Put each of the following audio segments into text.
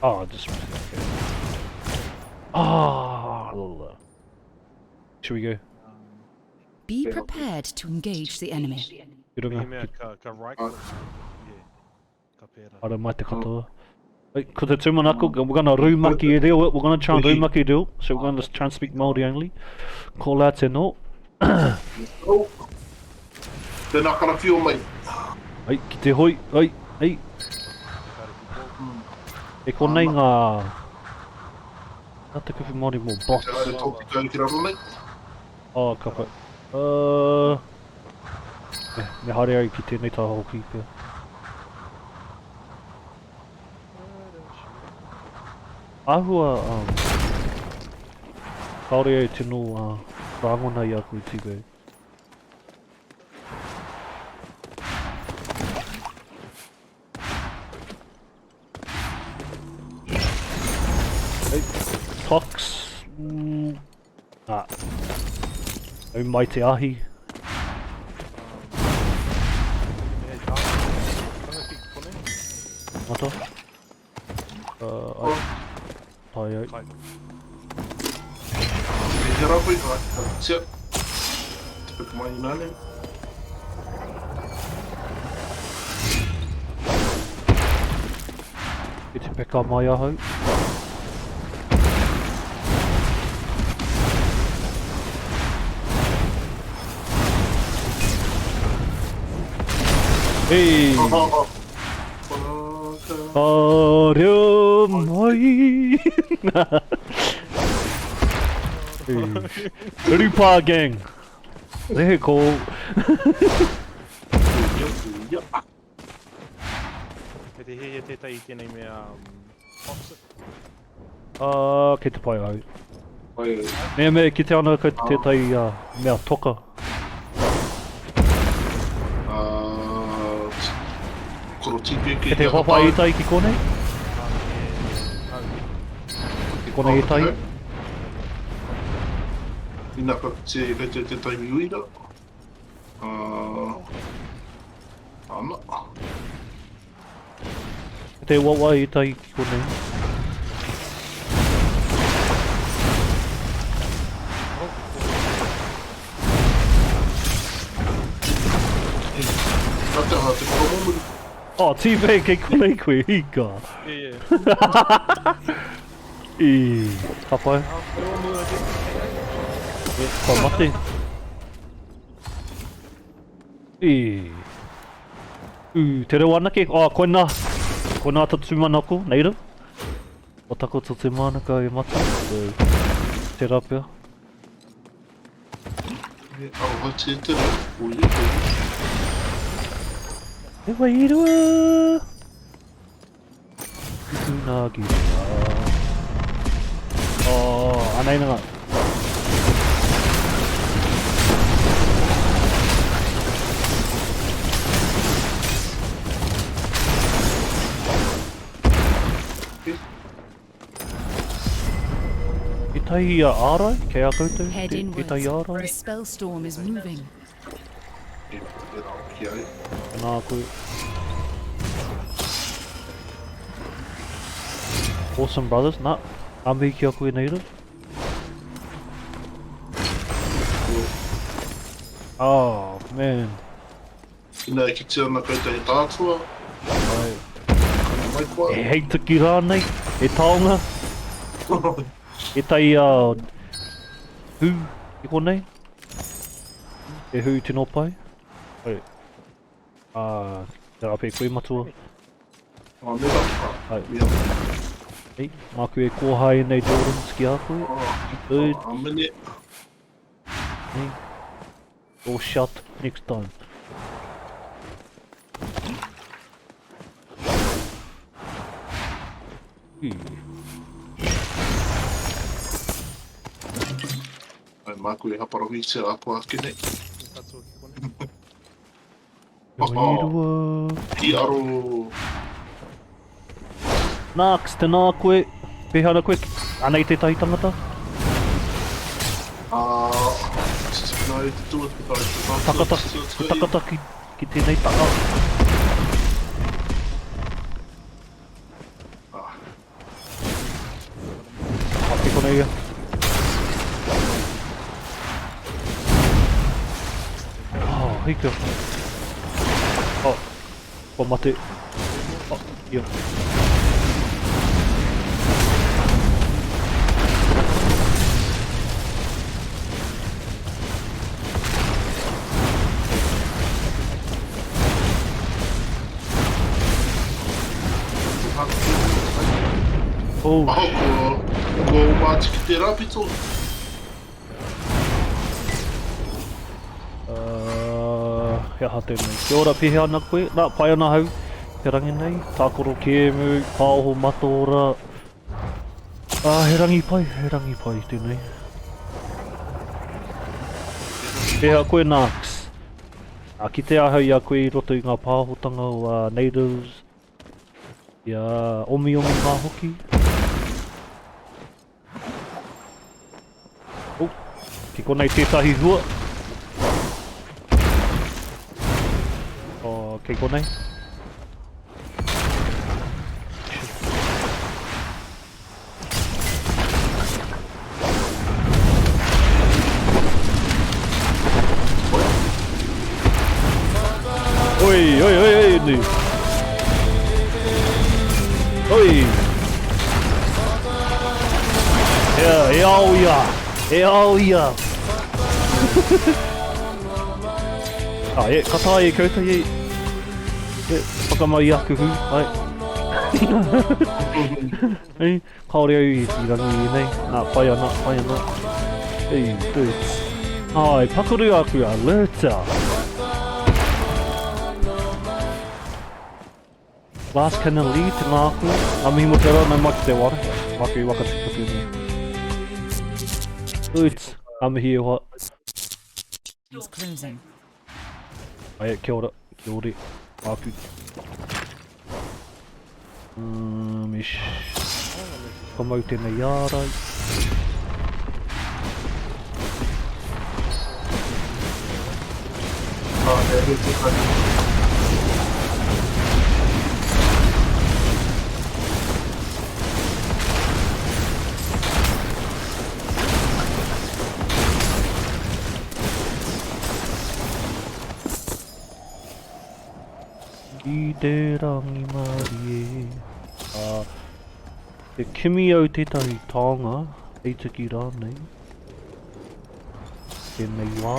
Oh, just... Okay. Ah, should we go? Be prepared to engage the enemy. Irunga, Ka right Ah. click. Yeah. Ka pēra. ara mai te katoa. Wait, ko te tūmanako, we're gonna Rūmaki e reo it, we're gonna try and Rūmaki reo, so we're gonna try and speak Māori only. Call out te no. Oh. Tēnā karawhio mai. Ai, ki te hoi, ai, ai. E konei ngā... Nā te kuwhi Māori mō box. Te aere tōki tau ki raro nei. Oh, ka pai. Me haere ai ki tēnei tā hoki pia. Āhua, kaore ai tino rāngona i aku i tigoi. Hey, Tox... Ah. Au mai te ahi. Mata? Ai. Tai au. Kai. E te rau koe, ka tia. Te peku mai i nāne. I te peka mai ahau. Hey! Te Reo Māori! Rūpā gang! Rehe ko! He te he tētai I tēnei mea toxic. Kei te pai au. Pai, Mea ki te ana ko tētai mea toka. koro tipe ki Ke te whawha i tai ki konei? Ki konei i tai? Ina ka te taimi uira. Ana. Ke te wawa i tai ki konei? Nā te aha te koromomuri. Oh, TV kei konei koe hika. Yeah. I, hapai. Ka mate. I. Te reo anake. Oh, koe nā. Koe nā ta tūmanako, nei rau. O tako to te mānaka e mata. Te rapea. Aroha te te reo. Oia, oia. E wai rua! Tutu nā ki rā. Oh, anei nā. I tai ārai, kei a koutou, Head i inwards. tai The ārai. spell storm is moving. E rao ki ai. Nā koe. Awesome brothers, nā. Amihi ki a koe nei rau. Oh, man. Ina e ki te ana koutou e tātua. Ai. Kana mai koa. E hei tuki rānei, e taonga, e tai hū i konei. E hū tino pai. Oi. Te rape koe matua. Mera. Ai. Mea. Hei, māku e kōhai nei Jordan ski a koe. Good. Amene. Hei. Or shut next time. Ai, māku e haparongi se ako ake nei. Tatua ki konei. Wairua. I aro. Nāks, tēnā koe. Pehara koe. Anei te tahi tangata. Nā e te tua te tai. Takata ki tēnei taka. nei ia. Oh, hika. Oh, ko mate. Oh, ia. Oh, Ko māti ki te rapito. Hea ha tēnei. Kia ora pihe ana koe, nā pai ana hau. He rangi nei, tākoro kēmu, pāho matora. He rangi pai tēnei. Hea koe Nāks. Ki te ahau ia koe I roto I ngā pāhotanga o natives. Ia omi ngā hoki. Oh, ki konei tētahi hua. Oh, kei konei. Oi, ni. Oi. E au ia. Kata e kauta e. Whakamai aku hu, ai. Ei, kaore au I rangi nei. Nā, pai ana. Ei, dudes. Ai, pakuru aku alerta. Last cannon lead to ngā aku. Mihi mo te rā, nai maki te wara. Maki waka tuku nei. Dudes, mihi e hoa. It's closing. Ai, kia ora. Aku. Mish. Kamau tēnei ārai. I te rangi Māori e. Te kimi au tētahi tāonga, ei tiki rānei. Tēnei wā.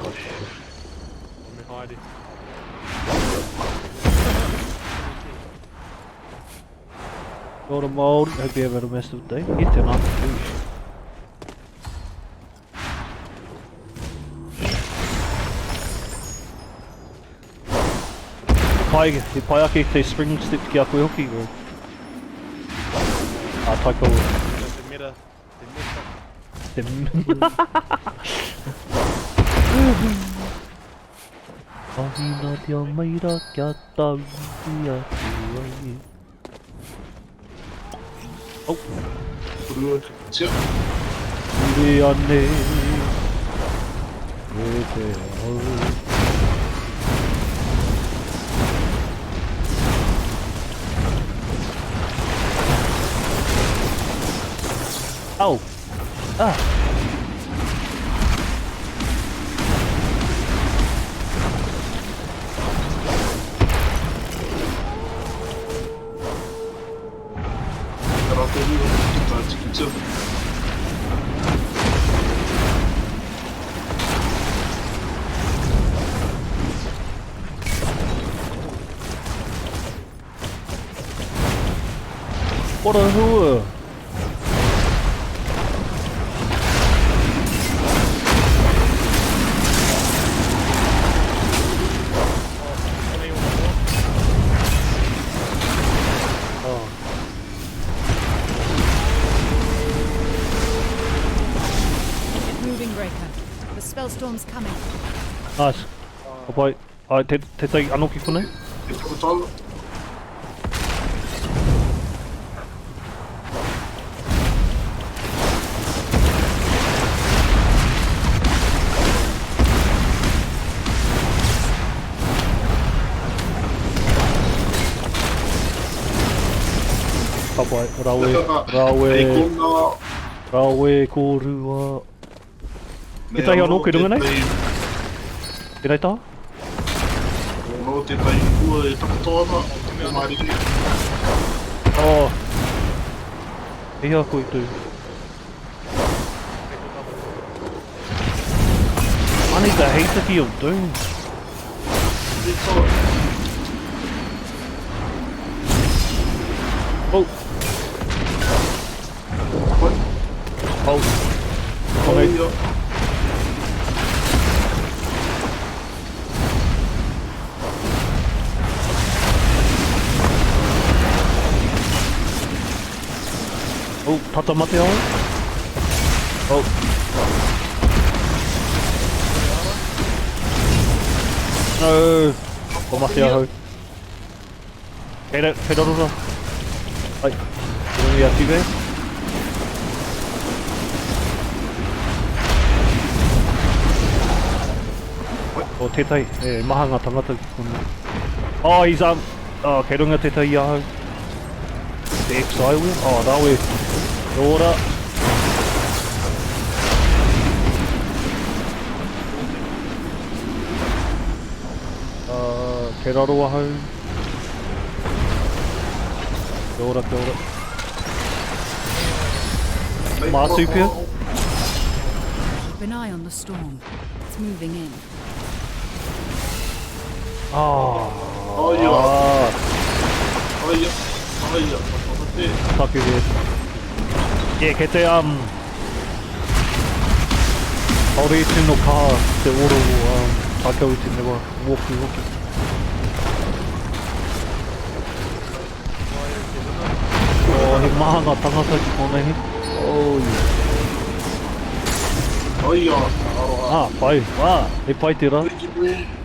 Oh shit. Me haere. Kia ora Māori, hope you have a massive day. I tēnā. Oosh. He pai ake te spring step ki a koe hoki o. Taiko. Te mera. Te Ahina te maira kia tau I atu ai. Oh. Ure ane. E te au. Ow! Ah! What a hua! Spellstorm's coming. Nice. Oh boy. Te tai anoki konei? Ka pai, rawe, Hei kona. rawe ko rua. Ki tai anō, ki runga nei? Ki nei tā? No te tai kua e takatoana. Te mariki. Oh. Ia koe tū. I need the heater key of doom. Te toa. Oh. Koe. Oh. Oi, Okay. Oh, tata mate au. Oh. No. O mate au. Kei rorora. Ai. Rungi a tive. O tētai, maha ngā tangata ki kona. Oh, he's kei runga tētai i ahau. The XI wheel? Oh, rawe. Ora. Kei raro ahau. Kia ora, kia ora. Mātū pia? Keep an eye on the storm. It's moving in. Ah. Aia. Ah. Aia. Aia. Te. Taku there. Yeah, kei te haere i tino kaha te oro tākau i tine wa woki woki. Oh, he maha ngā tangata ki kona he. Oh, yeah. Aia. Ah, pai. Ah, he pai te rā. Aia.